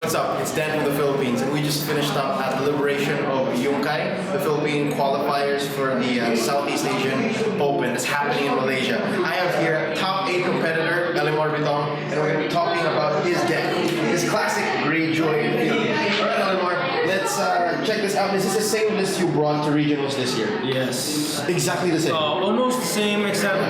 What's up? It's Dan from the Philippines, and we just finished up at the liberation of Yunkai, the Philippine qualifiers for the Southeast Asian Open. It's happening in Malaysia. I have here top 8 competitor, Elimar Bitong, and we're going to be talking about his deck, his classic Greyjoy Fealty. Alright, Elimar, let's check this out. Is this the same list you brought to regionals this year? Yes. Exactly the same. Almost the same, except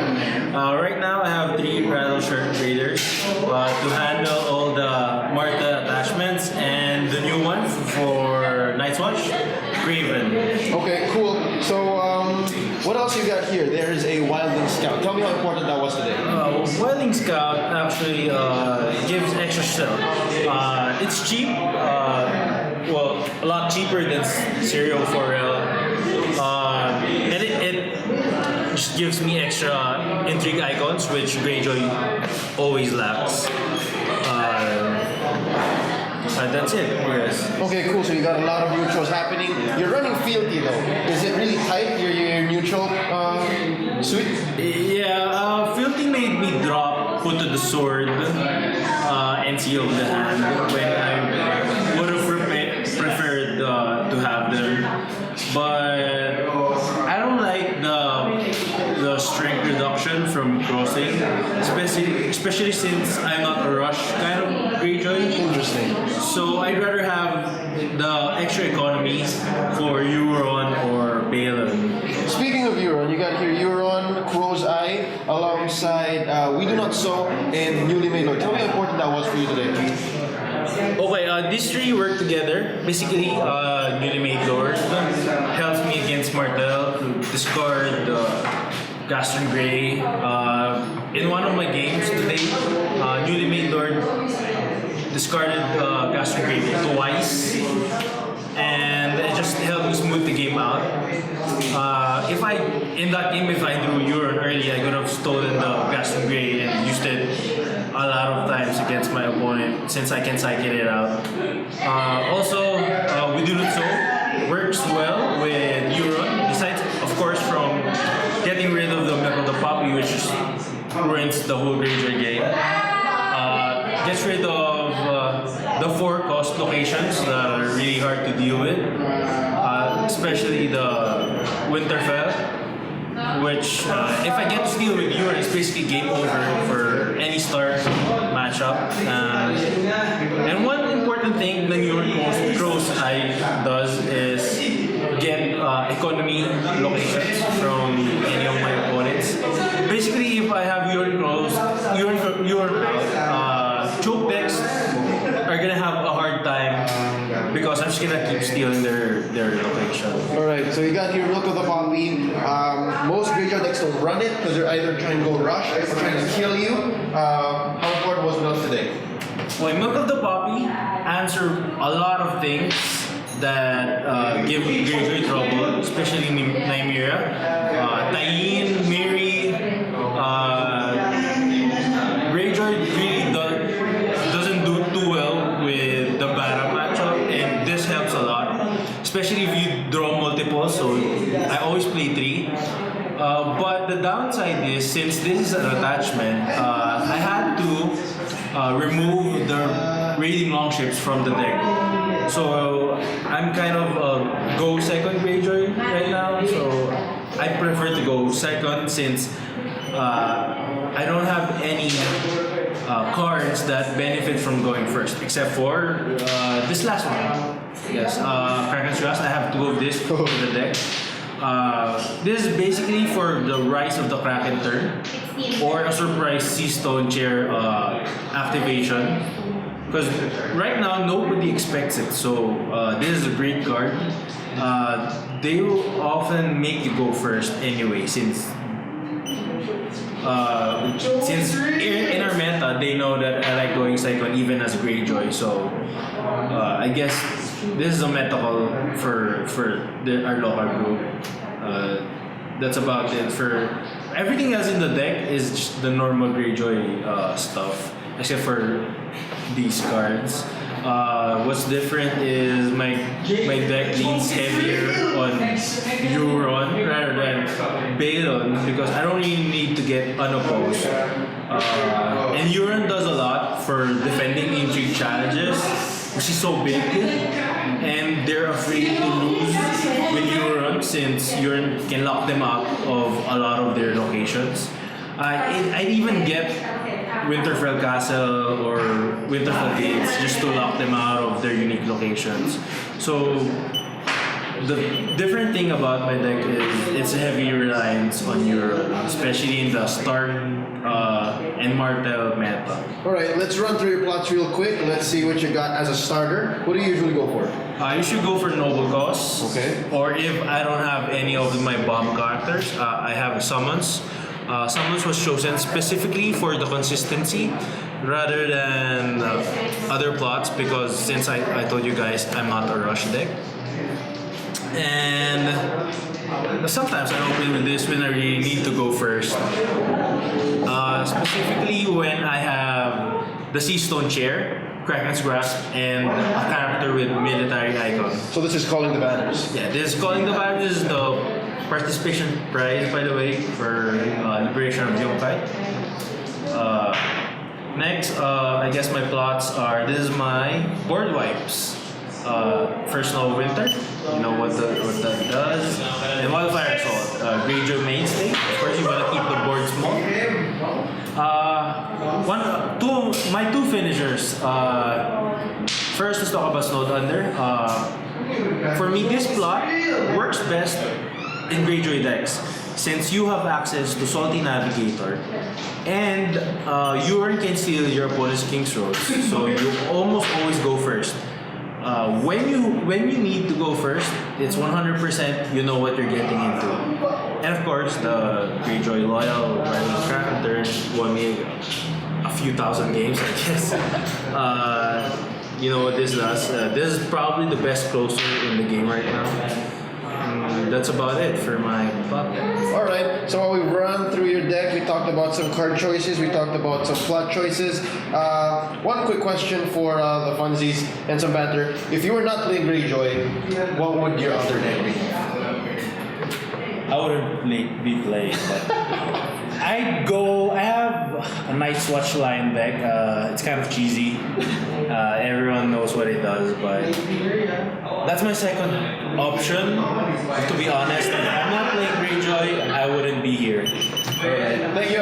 right now I have 3 rattle shirt traders to handle all the Marta attachments, and the new one for Night's Watch, Craven. Okay, cool. So, what else you got here? There's a Wildling Scout. Tell me how important that was today. Wildling Scout actually gives extra stealth. It's cheap, well, a lot cheaper than Serial 4L. And it just gives me extra intrigue icons, which Greyjoy always lacks. That's it, yes. Okay, cool. So you got a lot of neutrals happening. You're running Fealty though. Is it really tight, your neutral suite? Yeah, Fealty made me drop Put to the Sword and Seal of the Hand when I would have preferred to have them. But I don't like the strength reduction from crossing, especially since I'm not a rush kind of Greyjoy. Interesting. So I'd rather have the extra economy for Euron or Balon. Speaking of Euron, you got here Euron, Crow's Eye, alongside We Do Not Sow and Newly Made Lord. Tell me how important that was for you today. Okay, these 3 work together. Basically, Newly Made Lord helps me against Martel to discard Gastron Grey. In one of my games today, Newly Made Lord discarded Gastron Grey twice, and it just helped me smooth the game out. In that game, if I drew Euron early, I could have stolen the Gastron Grey and used it a lot of times against my opponent, since I can cycle it out. Also, We Do Not Sow works well with Euron, besides, of course, from getting rid of the Milk of the Poppy, which just ruins the whole Greyjoy game. Gets rid of the 4 cost locations that are really hard to deal with, especially the Winterfell, which if I get to steal with Euron, it's basically game over for any star matchup. And one important thing the Euron Crow's Eye does is get economy locations from any of my opponents. Basically, if I have Euron choke decks are gonna have a hard time because I'm just gonna keep stealing their location. Alright, so you got here Milk of the Poppy. Most Greyjoy decks don't run it because they're either trying to go rush or trying to kill you. How important was Milk today? Well, Milk of the Poppy answer a lot of things that give Greyjoy trouble, especially Nymeria, Tayin, Mary. Greyjoy really doesn't do too well with the Bara matchup, and this helps a lot, especially if you draw multiple. So I always play 3. But the downside is, since this is an attachment, I had to remove the raiding longships from the deck. So I'm kind of go second Greyjoy right now. So I prefer to go second since I don't have any cards that benefit from going first, except for this last one. Yes, Kraken's Trust. I have 2 of this for the deck. This is basically for the Rise of the Kraken turn, or a surprise Sea Stone Chair activation. Because right now nobody expects it, so this is a great card. They will often make you go first anyway, since in our meta they know that I like going second even as Greyjoy. So I guess this is a meta call for our local group. That's about it. For everything else in the deck is just the normal Greyjoy stuff, except for these cards. What's different is my deck leans heavier on Euron rather than Balon, because I don't really need to get unopposed. And Euron does a lot for defending intrigue challenges. which is so big, and they're afraid to lose when you run since you can lock them out of a lot of their locations. I even get Winterfell Castle or Winterfell Gates just to lock them out of their unique locations. So the different thing about my deck is it's a heavy reliance on your, especially in the Stark and Martel meta. Alright, let's run through your plots real quick. Let's see what you got as a starter. What do you usually go for? You should go for Noble Cause. Okay. Or if I don't have any of my bomb characters, I have Summons. Summons was chosen specifically for the consistency rather than other plots because since I told you guys I'm not a rush deck. And sometimes I open with this when I really need to go first. Specifically when I have the Sea Stone Chair, Kraken's Grasp, and a character with military icon. So this is calling the banners. Yeah, this is Calling the Banners is the participation prize, by the way, for Liberation of Yunkai. Next, I guess my plots are, this is my board wipes. First Snow of Winter, you know what that does. And Wildfire Assault, Greyjoy mainstay. Of course, you want to keep the board small. My two finishers. First, let's talk about Snowed Under. For me, this plot works best in Greyjoy decks since you have access to Salty Navigator and Euron can steal your opponent's King's Roads, so you almost always go first. When you need to go first, it's 100% you know what you're getting into. And of course, the Greyjoy Loyal Riding Kraken turn won me a few thousand games, I guess. You know what this does? This is probably the best closer in the game right now. That's about it for my plot. Alright, so while we run through your deck, we talked about some card choices, we talked about some plot choices. One quick question for the funsies and some banter. If you were not playing Greyjoy, what would your other deck be? I wouldn't be playing, but I have a Night's Watch Lion deck. It's kind of cheesy. Everyone knows what it does, but that's my second option. To be honest, if I'm not playing Greyjoy, I wouldn't be here. Thank you,